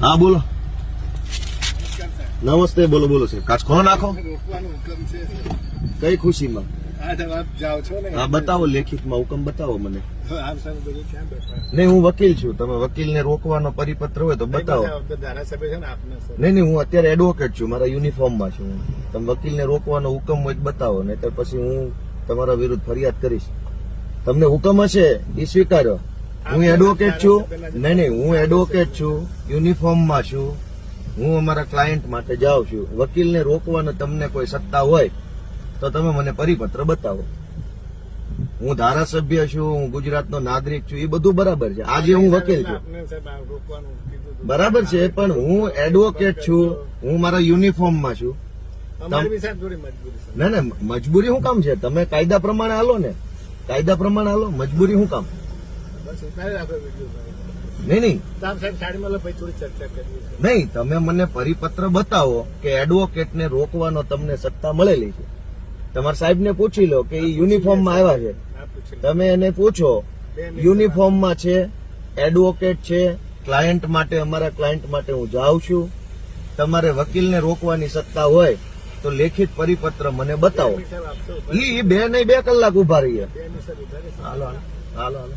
હા બોલો. નમસ્તે. બોલો બોલો સર. કાચ ખોલો નાખો. રોકવાનો હુકમ છે કઈ ખુશીમાં? આ જવાબ જાઓ છો ને. હા બતાવો, લેખિતમાં હુકમ બતાવો મને. આમ સાહેબ બધું ક્યાં બેઠા નહીં, હું વકીલ છું. તમે વકીલને રોકવાનો પરિપત્ર હોય તો બતાવો. ધારાસભ્ય છે ને આપને સર. નહીં, હું અત્યારે એડવોકેટ છું, મારા યુનિફોર્મમાં છું. તમે વકીલને રોકવાનો હુકમ હોય તો બતાવો, નહીં તો પછી હું તમારા વિરુદ્ધ ફરિયાદ કરીશ. તમને હુકમ હશે એ સ્વીકારો. હું એડવોકેટ છું. નહીં, હું એડવોકેટ છું, યુનિફોર્મમાં છું. હું અમારા ક્લાયન્ટ માટે જાઉં છું. વકીલને રોકવાનો તમને કોઈ સત્તા હોય તો તમે મને પરિપત્ર બતાવો. હું ધારાસભ્ય છું, હું ગુજરાતનો નાગરિક છું, એ બધું બરાબર છે. આજે હું વકીલ છું, બરાબર છે, પણ હું એડવોકેટ છું, હું મારા યુનિફોર્મમાં છું. ના ના, મજબૂરી શું કામ છે? તમે કાયદા પ્રમાણે હાલો ને, કાયદા પ્રમાણે હાલો. મજબૂરી શું કામ? નહીં, નહીં, તમે મને પરિપત્ર બતાવો કે એડવોકેટને રોકવાનો તમને સત્તા મળેલી છે. તમારા સાહેબને પૂછી લો કે એ યુનિફોર્મમાં આવ્યા છે. તમે એને પૂછો, યુનિફોર્મમાં છે, એડવોકેટ છે, ક્લાયન્ટ માટે, અમારા ક્લાયન્ટ માટે હું જાઉં છું. તમારે વકીલને રોકવાની સત્તા હોય તો લેખિત પરિપત્ર મને બતાવો. એ 2 નહીં 2 કલાક ઉભા રહીએ. હાલો હાલો હાલો.